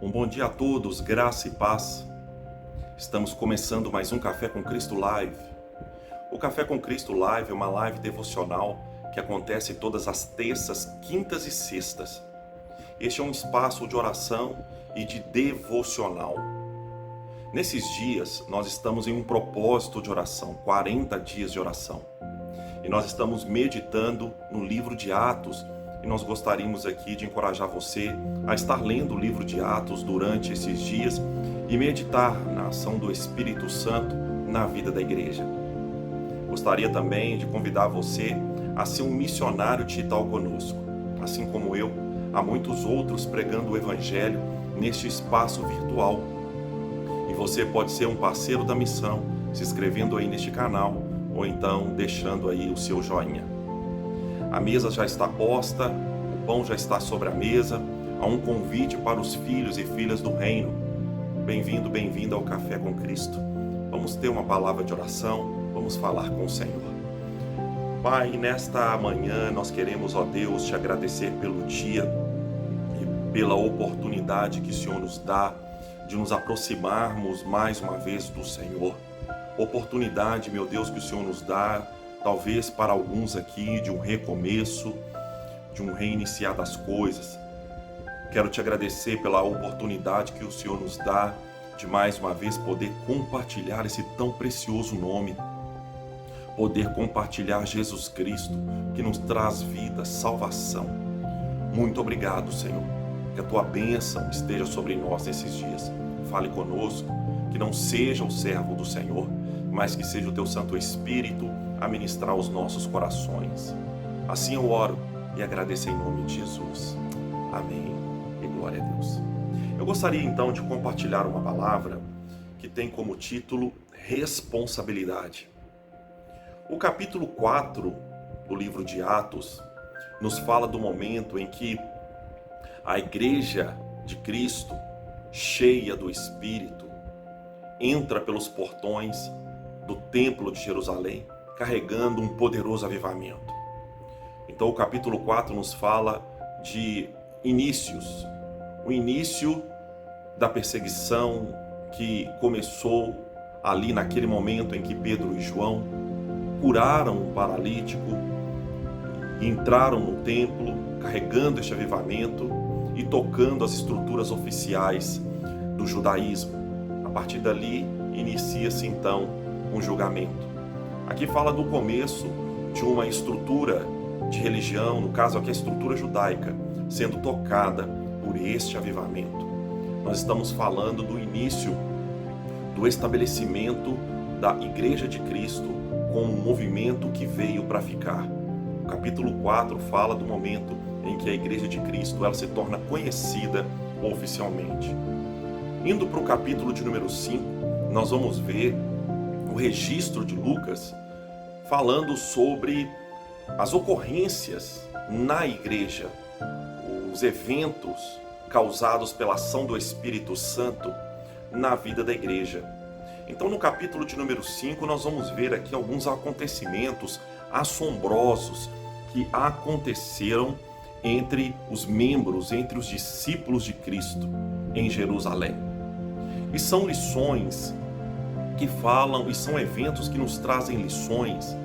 Um bom dia a todos, graça e paz. Estamos começando mais um Café com Cristo Live. O Café com Cristo Live é uma live devocional que acontece todas as terças, quintas e sextas. Este é um espaço de oração e de devocional. Nesses dias, nós estamos em um propósito de oração, 40 dias de oração. E nós estamos meditando no livro de Atos. E nós gostaríamos aqui de encorajar você a estar lendo o livro de Atos durante esses dias e meditar na ação do Espírito Santo na vida da igreja. Gostaria também de convidar você a ser um missionário digital conosco. Assim como eu, há muitos outros pregando o Evangelho neste espaço virtual. E você pode ser um parceiro da missão, se inscrevendo aí neste canal ou então deixando aí o seu joinha. A mesa já está posta, o pão já está sobre a mesa, há um convite para os filhos e filhas do reino. Bem-vindo, bem-vinda ao Café com Cristo. Vamos ter uma palavra de oração, vamos falar com o Senhor. Pai, nesta manhã nós queremos, ó Deus, te agradecer pelo dia e pela oportunidade que o Senhor nos dá de nos aproximarmos mais uma vez do Senhor. Oportunidade, meu Deus, que o Senhor nos dá, talvez para alguns aqui, de um recomeço, de um reiniciar das coisas. Quero te agradecer pela oportunidade que o Senhor nos dá de mais uma vez poder compartilhar esse tão precioso nome. Poder compartilhar Jesus Cristo, que nos traz vida, salvação. Muito obrigado, Senhor. Que a tua bênção esteja sobre nós nesses dias. Fale conosco, que não seja o servo do Senhor, mas que seja o teu Santo Espírito a ministrar os nossos corações. Assim eu oro e agradeço em nome de Jesus. Amém e glória a Deus. Eu gostaria então de compartilhar uma palavra que tem como título responsabilidade. O capítulo 4 do livro de Atos nos fala do momento em que a igreja de Cristo, cheia do Espírito, entra pelos portões do templo de Jerusalém, carregando um poderoso avivamento. Então o capítulo 4 nos fala de inícios, o início da perseguição que começou ali naquele momento em que Pedro e João curaram um paralítico, entraram no templo carregando este avivamento e tocando as estruturas oficiais do judaísmo. A partir dali inicia-se então um julgamento. Aqui fala do começo de uma estrutura de religião, no caso aqui a estrutura judaica, sendo tocada por este avivamento. Nós estamos falando do início do estabelecimento da Igreja de Cristo como um movimento que veio para ficar. O capítulo 4 fala do momento em que a Igreja de Cristo ela se torna conhecida oficialmente. Indo para o capítulo de número 5, nós vamos ver o registro de Lucas falando sobre as ocorrências na igreja, os eventos causados pela ação do Espírito Santo na vida da igreja. Então no capítulo de número 5 nós vamos ver aqui alguns acontecimentos assombrosos que aconteceram entre os membros, entre os discípulos de Cristo em Jerusalém. E são lições que falam e são eventos que nos trazem lições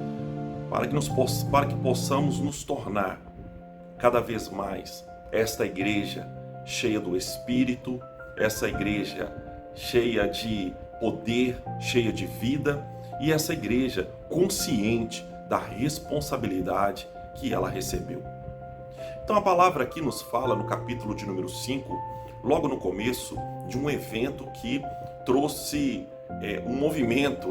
para que possamos nos tornar cada vez mais esta igreja cheia do Espírito, essa igreja cheia de poder, cheia de vida e essa igreja consciente da responsabilidade que ela recebeu. Então a palavra aqui nos fala no capítulo de número 5, logo no começo, de um evento que trouxe um movimento,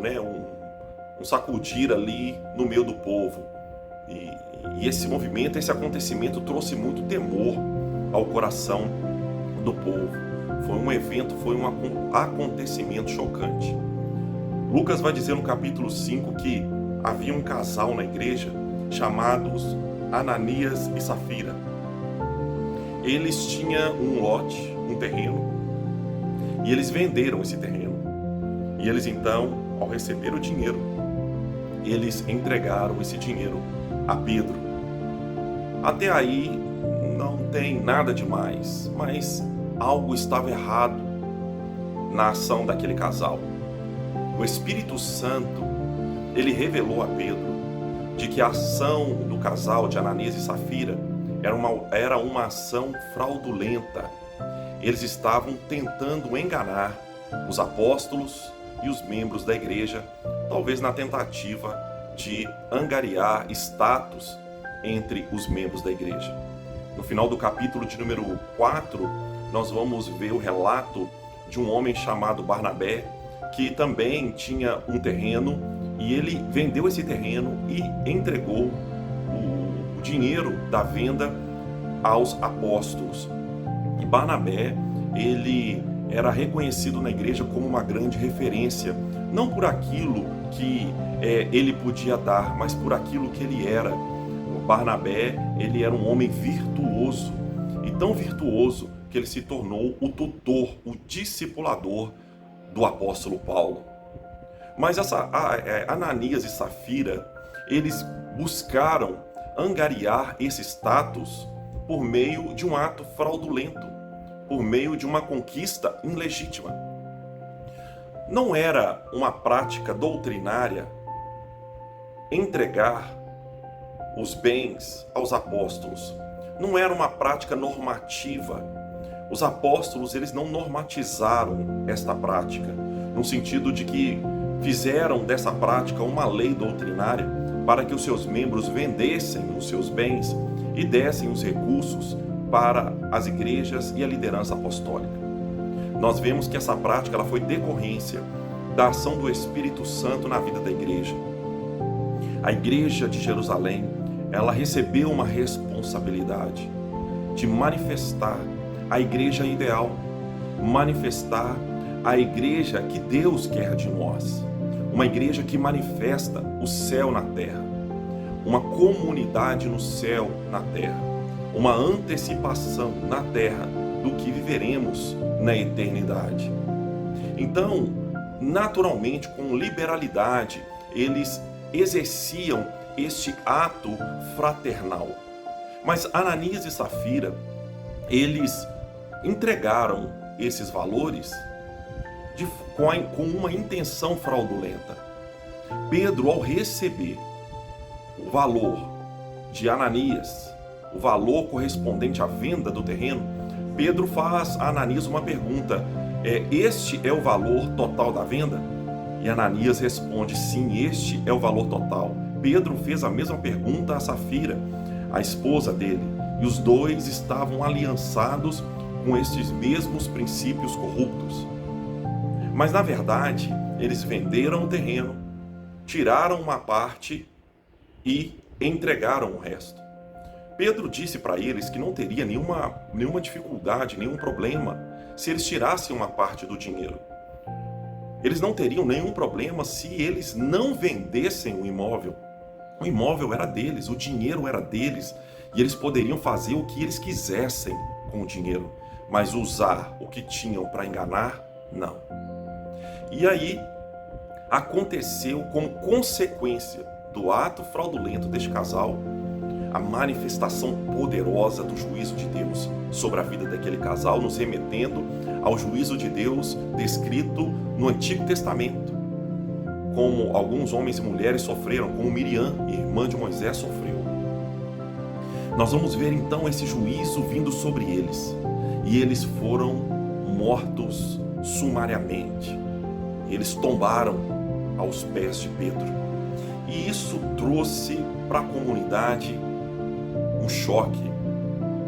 um sacudir ali no meio do povo. E esse movimento, esse acontecimento trouxe muito temor ao coração do povo. Foi um evento, foi um acontecimento chocante. Lucas vai dizer no capítulo 5 que havia um casal na igreja chamados Ananias e Safira. Eles tinham um lote, um terreno, e eles venderam esse terreno. E eles então, ao receber o dinheiro, eles entregaram esse dinheiro a Pedro. Até aí não tem nada demais, mas algo estava errado na ação daquele casal. O Espírito Santo, ele revelou a Pedro de que a ação do casal de Ananias e Safira era uma ação fraudulenta. Eles estavam tentando enganar os apóstolos e os membros da igreja, talvez na tentativa de angariar status entre os membros da igreja. No final do capítulo de número 4, nós vamos ver o relato de um homem chamado Barnabé, que também tinha um terreno, e ele vendeu esse terreno e entregou o dinheiro da venda aos apóstolos. E Barnabé, ele era reconhecido na igreja como uma grande referência, não por aquilo que ele podia dar, mas por aquilo que ele era. O Barnabé, ele era um homem virtuoso, e tão virtuoso que ele se tornou o tutor, o discipulador do apóstolo Paulo. Mas Ananias e Safira, eles buscaram angariar esse status por meio de um ato fraudulento, por meio de uma conquista ilegítima. Não era uma prática doutrinária entregar os bens aos apóstolos. Não era uma prática normativa. Os apóstolos, eles não normatizaram esta prática, no sentido de que fizeram dessa prática uma lei doutrinária para que os seus membros vendessem os seus bens e dessem os recursos para as igrejas e a liderança apostólica. Nós vemos que essa prática ela foi decorrência da ação do Espírito Santo na vida da igreja. A igreja de Jerusalém, ela recebeu uma responsabilidade de manifestar a igreja ideal, manifestar a igreja que Deus quer de nós, uma igreja que manifesta o céu na terra, uma comunidade no céu na terra, uma antecipação na terra do que viveremos na eternidade. Então, naturalmente, com liberalidade, eles exerciam este ato fraternal. Mas Ananias e Safira, eles entregaram esses valores com uma intenção fraudulenta. Pedro, ao receber o valor de Ananias, o valor correspondente à venda do terreno, Pedro faz a Ananias uma pergunta: este é o valor total da venda? E Ananias responde: sim, este é o valor total. Pedro fez a mesma pergunta a Safira, a esposa dele, e os dois estavam aliançados com estes mesmos princípios corruptos. Mas na verdade, eles venderam o terreno, tiraram uma parte e entregaram o resto. Pedro disse para eles que não teria nenhuma dificuldade, nenhum problema se eles tirassem uma parte do dinheiro. Eles não teriam nenhum problema se eles não vendessem o imóvel. O imóvel era deles, o dinheiro era deles, e eles poderiam fazer o que eles quisessem com o dinheiro, mas usar o que tinham para enganar, não. E aí aconteceu, como consequência do ato fraudulento deste casal, a manifestação poderosa do juízo de Deus sobre a vida daquele casal, nos remetendo ao juízo de Deus descrito no Antigo Testamento, como alguns homens e mulheres sofreram, como Miriam, irmã de Moisés, sofreu. Nós vamos ver então esse juízo vindo sobre eles, e eles foram mortos sumariamente. Eles tombaram aos pés de Pedro, e isso trouxe para a comunidade um choque,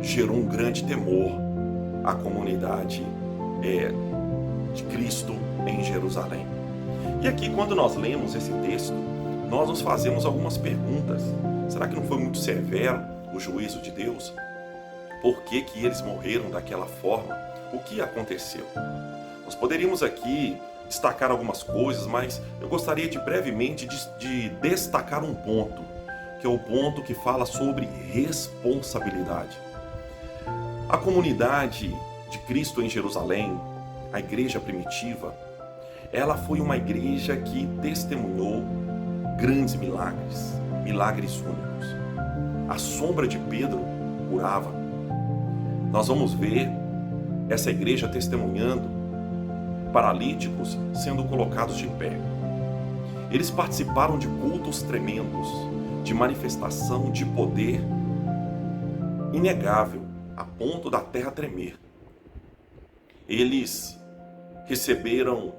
gerou um grande temor à comunidade de Cristo em Jerusalém. E aqui, quando nós lemos esse texto, nós nos fazemos algumas perguntas. Será que não foi muito severo o juízo de Deus? Por que eles morreram daquela forma? O que aconteceu? Nós poderíamos aqui destacar algumas coisas, mas eu gostaria de brevemente de destacar um ponto, que é o ponto que fala sobre responsabilidade. A comunidade de Cristo em Jerusalém, a igreja primitiva, ela foi uma igreja que testemunhou grandes milagres, milagres únicos. A sombra de Pedro curava. Nós vamos ver essa igreja testemunhando, paralíticos sendo colocados de pé. Eles participaram de cultos tremendos, de manifestação de poder inegável, a ponto da terra tremer. Eles receberam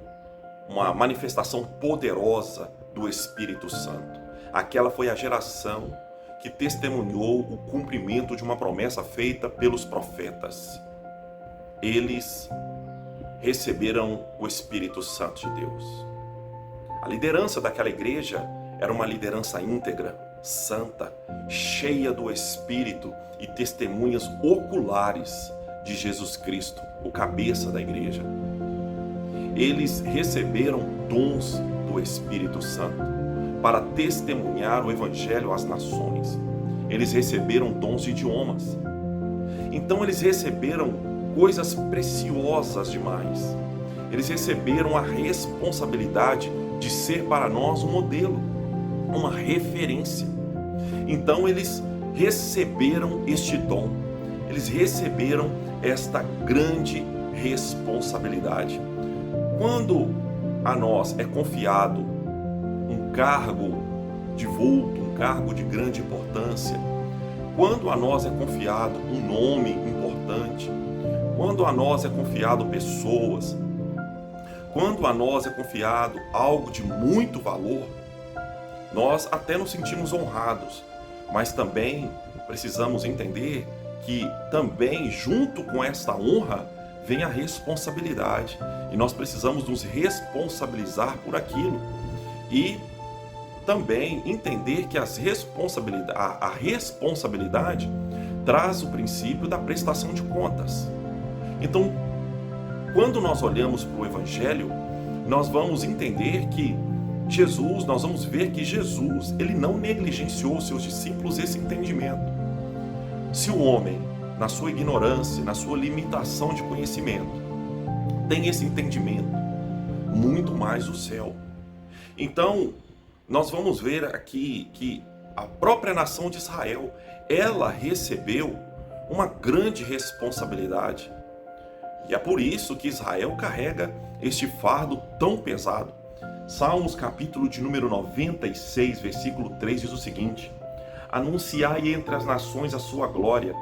uma manifestação poderosa do Espírito Santo. Aquela foi a geração que testemunhou o cumprimento de uma promessa feita pelos profetas. Eles receberam o Espírito Santo de Deus. A liderança daquela igreja era uma liderança íntegra, santa, cheia do Espírito e testemunhas oculares de Jesus Cristo, o cabeça da igreja. Eles receberam dons do Espírito Santo para testemunhar o Evangelho às nações. Eles receberam dons de idiomas. Então eles receberam coisas preciosas demais. Eles receberam a responsabilidade de ser para nós um modelo, uma referência. Então eles receberam este dom, eles receberam esta grande responsabilidade. Quando a nós é confiado um cargo de vulto, um cargo de grande importância, quando a nós é confiado um nome importante, quando a nós é confiado pessoas, quando a nós é confiado algo de muito valor, nós até nos sentimos honrados, mas também precisamos entender que também junto com esta honra vem a responsabilidade, e nós precisamos nos responsabilizar por aquilo e também entender que a responsabilidade traz o princípio da prestação de contas. Então, quando nós olhamos para o Evangelho, nós vamos entender que nós vamos ver que Jesus, ele não negligenciou os seus discípulos esse entendimento. Se o homem, na sua ignorância, na sua limitação de conhecimento, tem esse entendimento, muito mais o céu. Então, nós vamos ver aqui que a própria nação de Israel, ela recebeu uma grande responsabilidade. E é por isso que Israel carrega este fardo tão pesado. Salmos capítulo de número 96, versículo 3 diz o seguinte: anunciai entre as nações a sua glória,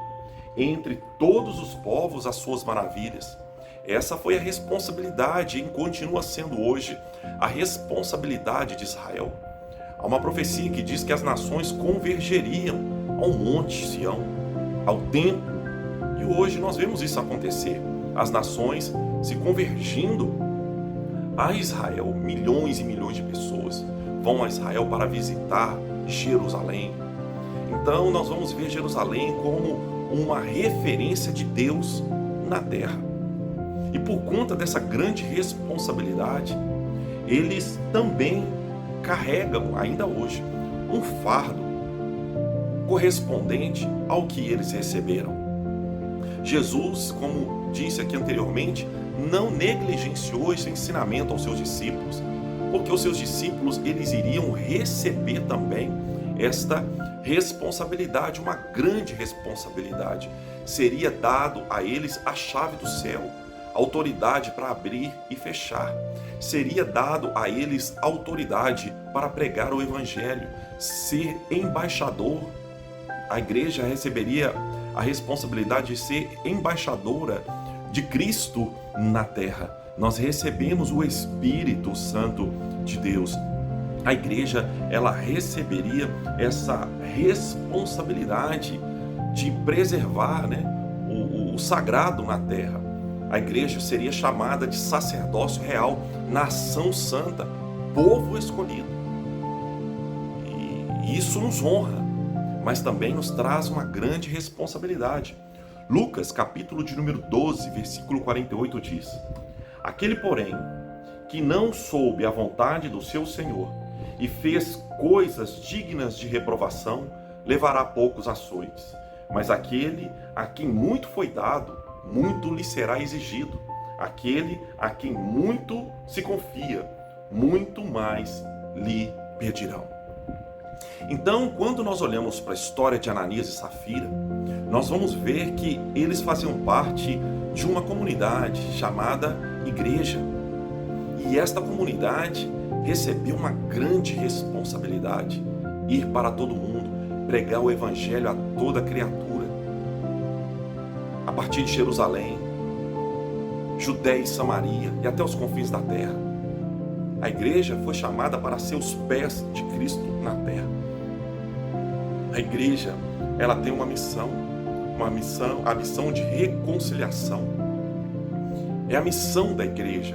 entre todos os povos as suas maravilhas. Essa foi a responsabilidade e continua sendo hoje a responsabilidade de Israel. Há uma profecia que diz que as nações convergeriam ao monte Sião, ao templo, e hoje nós vemos isso acontecer. As nações se convergindo a Israel, milhões e milhões de pessoas vão a Israel para visitar Jerusalém. Então nós vamos ver Jerusalém como uma referência de Deus na terra. E por conta dessa grande responsabilidade, eles também carregam, ainda hoje, um fardo correspondente ao que eles receberam. Jesus, como disse aqui anteriormente, não negligenciou esse ensinamento aos seus discípulos, porque os seus discípulos, eles iriam receber também esta responsabilidade, uma grande responsabilidade. Seria dado a eles a chave do céu, autoridade para abrir e fechar. Seria dado a eles autoridade para pregar o Evangelho, ser embaixador. A igreja receberia a responsabilidade de ser embaixadora de Cristo na terra. Nós recebemos o Espírito Santo de Deus. A igreja, ela receberia essa responsabilidade de preservar, o sagrado na terra. A igreja seria chamada de sacerdócio real, nação santa, povo escolhido. E isso nos honra, mas também nos traz uma grande responsabilidade. Lucas, capítulo de número 12, versículo 48 diz: aquele, porém, que não soube a vontade do seu Senhor e fez coisas dignas de reprovação, levará poucos açoites. Mas aquele a quem muito foi dado, muito lhe será exigido. Aquele a quem muito se confia, muito mais lhe pedirão. Então, quando nós olhamos para a história de Ananias e Safira, nós vamos ver que eles faziam parte de uma comunidade chamada igreja. E esta comunidade recebeu uma grande responsabilidade: ir para todo mundo, pregar o evangelho a toda criatura. A partir de Jerusalém, Judéia e Samaria e até os confins da terra. A igreja foi chamada para ser os pés de Cristo na terra. A igreja, ela tem uma missão, a missão de reconciliação. É a missão da igreja.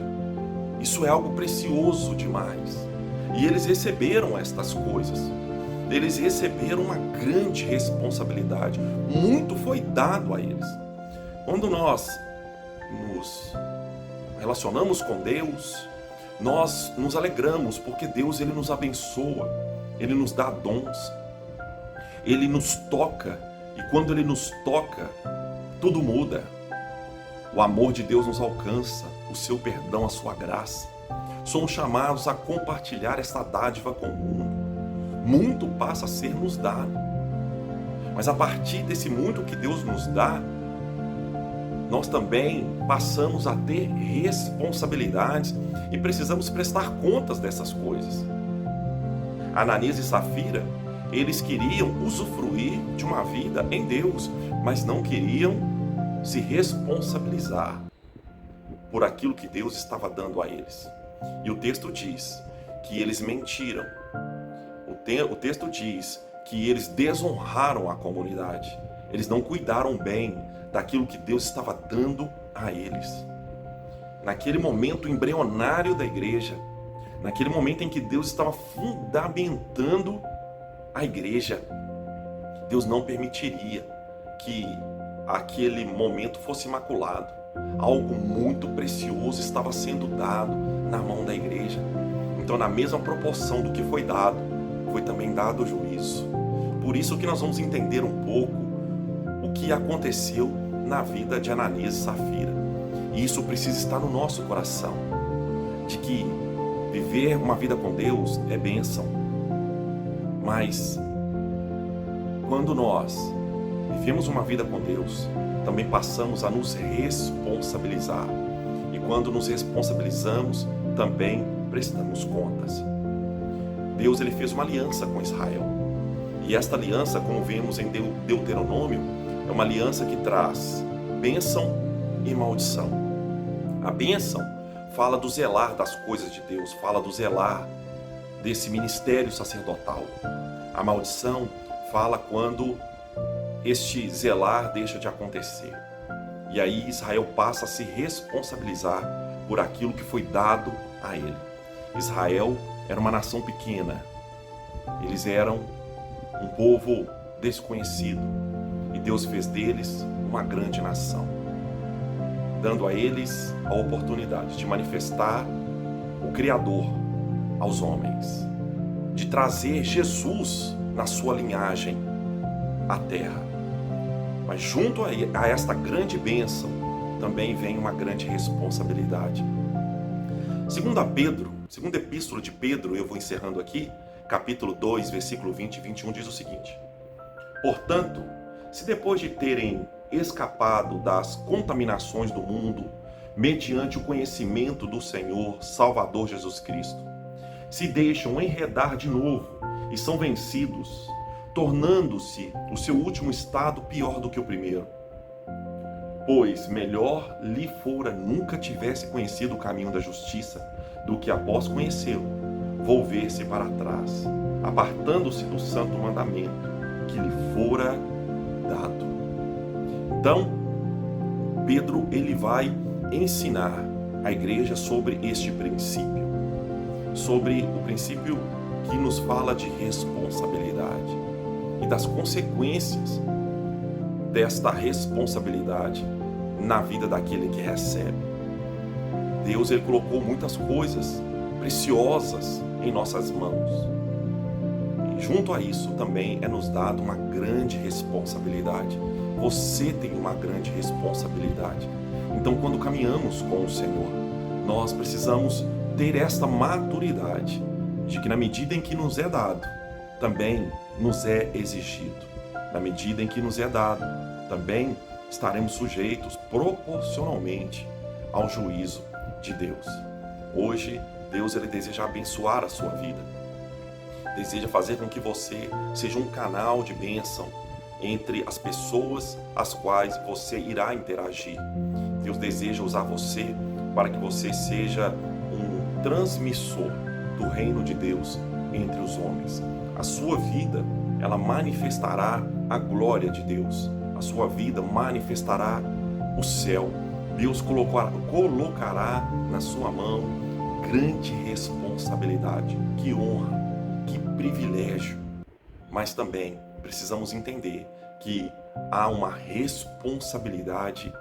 Isso é algo precioso demais. E eles receberam estas coisas. Eles receberam uma grande responsabilidade. Muito foi dado a eles. Quando nós nos relacionamos com Deus, nós nos alegramos, porque Deus, Ele nos abençoa, Ele nos dá dons, Ele nos toca, e quando Ele nos toca, tudo muda. O amor de Deus nos alcança, o seu perdão, a sua graça. Somos chamados a compartilhar esta dádiva com o mundo. Muito passa a ser nos dado, mas a partir desse muito que Deus nos dá, nós também passamos a ter responsabilidades e precisamos prestar contas dessas coisas. Ananias e Safira, eles queriam usufruir de uma vida em Deus, mas não queriam se responsabilizar por aquilo que Deus estava dando a eles. E o texto diz que eles mentiram. O texto diz que eles desonraram a comunidade. Eles não cuidaram bem daquilo que Deus estava dando a eles. Naquele momento embrionário da igreja, naquele momento em que Deus estava fundamentando a igreja, Deus não permitiria que aquele momento fosse imaculado. Algo muito precioso estava sendo dado na mão da igreja. Então, na mesma proporção do que foi dado, foi também dado o juízo. Por isso que nós vamos entender um pouco o que aconteceu na vida de Ananias e Safira. E isso precisa estar no nosso coração, de que viver uma vida com Deus é bênção. Mas quando nós vivemos uma vida com Deus, também passamos a nos responsabilizar. E quando nos responsabilizamos, também prestamos contas. Deus, ele fez uma aliança com Israel. E esta aliança, como vemos em Deuteronômio, é uma aliança que traz bênção e maldição. A bênção fala do zelar das coisas de Deus, fala do zelar desse ministério sacerdotal. A maldição fala quando este zelar deixa de acontecer. E aí Israel passa a se responsabilizar por aquilo que foi dado a ele. Israel era uma nação pequena. Eles eram um povo desconhecido. E Deus fez deles uma grande nação, dando a eles a oportunidade de manifestar o Criador aos homens, de trazer Jesus na sua linhagem à terra. Mas junto a esta grande bênção, também vem uma grande responsabilidade. Segunda epístola de Pedro, eu vou encerrando aqui, capítulo 2, versículo 20 e 21, diz o seguinte: portanto, se depois de terem escapado das contaminações do mundo, mediante o conhecimento do Senhor Salvador Jesus Cristo, se deixam enredar de novo e são vencidos, tornando-se o seu último estado pior do que o primeiro. Pois melhor lhe fora nunca tivesse conhecido o caminho da justiça, do que após conhecê-lo, volver-se para trás, apartando-se do santo mandamento que lhe fora dado. Então, Pedro, ele vai ensinar a igreja sobre este princípio, sobre o princípio que nos fala de responsabilidade e das consequências desta responsabilidade na vida daquele que recebe. Deus, ele colocou muitas coisas preciosas em nossas mãos. E junto a isso também é nos dado uma grande responsabilidade. Você tem uma grande responsabilidade. Então, quando caminhamos com o Senhor, nós precisamos ter esta maturidade de que na medida em que nos é dado, também nos é exigido. Na medida em que nos é dado, também estaremos sujeitos proporcionalmente ao juízo de Deus. Hoje, Deus ele deseja abençoar a sua vida. Deseja fazer com que você seja um canal de bênção entre as pessoas as quais você irá interagir. Deus deseja usar você para que você seja um transmissor do reino de Deus entre os homens. A sua vida, ela manifestará a glória de Deus. A sua vida manifestará o céu. Deus colocará na sua mão grande responsabilidade. Que honra, que privilégio. Mas também precisamos entender que há uma responsabilidade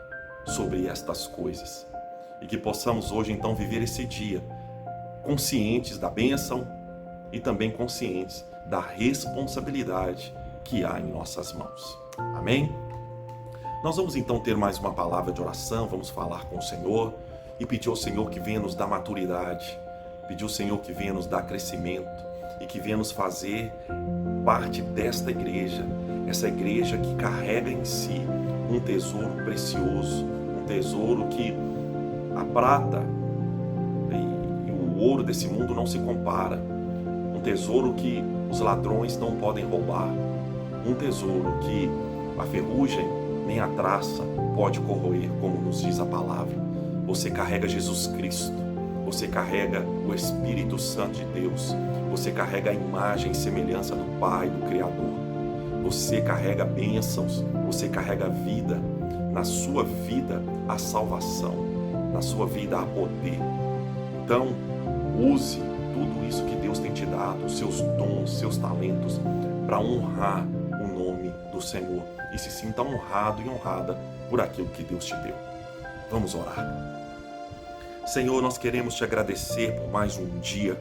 sobre estas coisas. E que possamos hoje então viver esse dia conscientes da bênção e também conscientes da responsabilidade que há em nossas mãos. Amém? Nós vamos então ter mais uma palavra de oração, vamos falar com o Senhor e pedir ao Senhor que venha nos dar maturidade, pedir ao Senhor que venha nos dar crescimento e que venha nos fazer parte desta igreja, essa igreja que carrega em si um tesouro precioso, um tesouro que a prata e o ouro desse mundo não se compara, um tesouro que os ladrões não podem roubar, um tesouro que a ferrugem nem a traça pode corroer, como nos diz a palavra. Você carrega Jesus Cristo, você carrega o Espírito Santo de Deus, você carrega a imagem e semelhança do Pai, do Criador, você carrega bênçãos, você carrega vida. Na sua vida há salvação, na sua vida há poder. Então, use tudo isso que Deus tem te dado, seus dons, seus talentos, para honrar o nome do Senhor e se sinta honrado e honrada por aquilo que Deus te deu. Vamos orar. Senhor, nós queremos te agradecer por mais um dia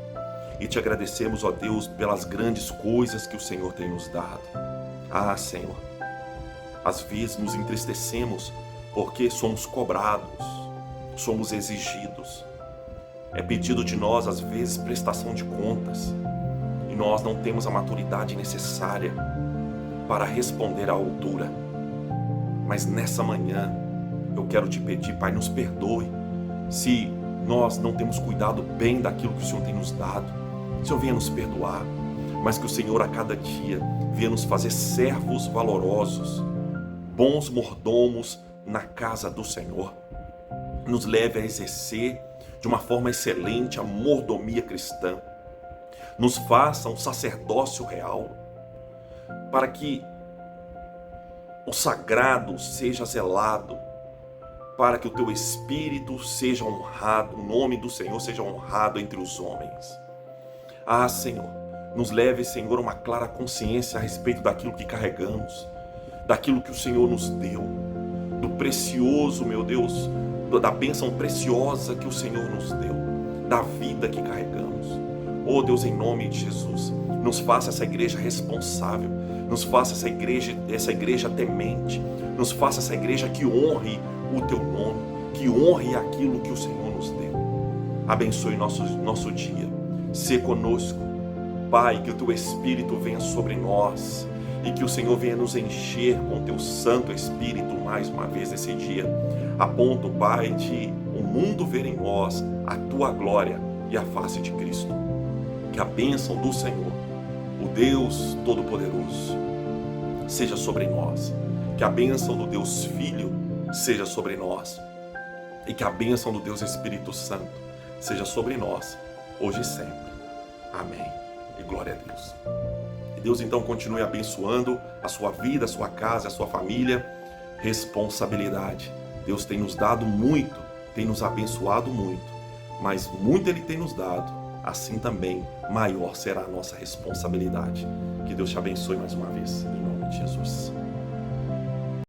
e te agradecemos, ó Deus, pelas grandes coisas que o Senhor tem nos dado. Ah, Senhor, às vezes nos entristecemos porque somos cobrados, somos exigidos. É pedido de nós, às vezes, prestação de contas e nós não temos a maturidade necessária para responder à altura. Mas nessa manhã, eu quero te pedir, Pai, nos perdoe se nós não temos cuidado bem daquilo que o Senhor tem nos dado. Senhor, venha nos perdoar, mas que o Senhor a cada dia venha nos fazer servos valorosos, bons mordomos na casa do Senhor. Nos leve a exercer de uma forma excelente a mordomia cristã. Nos faça um sacerdócio real, para que o sagrado seja zelado, para que o teu Espírito seja honrado, o nome do Senhor seja honrado entre os homens. Ah, Senhor, nos leve, Senhor, a uma clara consciência a respeito daquilo que carregamos, daquilo que o Senhor nos deu, do precioso, meu Deus, da bênção preciosa que o Senhor nos deu, da vida que carregamos. Oh Deus, em nome de Jesus, nos faça essa igreja responsável, nos faça essa igreja temente, nos faça essa igreja que honre o teu nome, que honre aquilo que o Senhor nos deu. Abençoe nosso dia, sê conosco, Pai, que o teu Espírito venha sobre nós e que o Senhor venha nos encher com o teu Santo Espírito mais uma vez nesse dia, a ponto, Pai, de o mundo ver em nós a tua glória e a face de Cristo. Que a bênção do Senhor, o Deus Todo-Poderoso, seja sobre nós. Que a bênção do Deus Filho seja sobre nós. E que a bênção do Deus Espírito Santo seja sobre nós, hoje e sempre. Amém. E glória a Deus. E Deus então continue abençoando a sua vida, a sua casa, a sua família. Responsabilidade. Deus tem nos dado muito, tem nos abençoado muito, mas muito Ele tem nos dado. Assim também, maior será a nossa responsabilidade. Que Deus te abençoe mais uma vez, em nome de Jesus.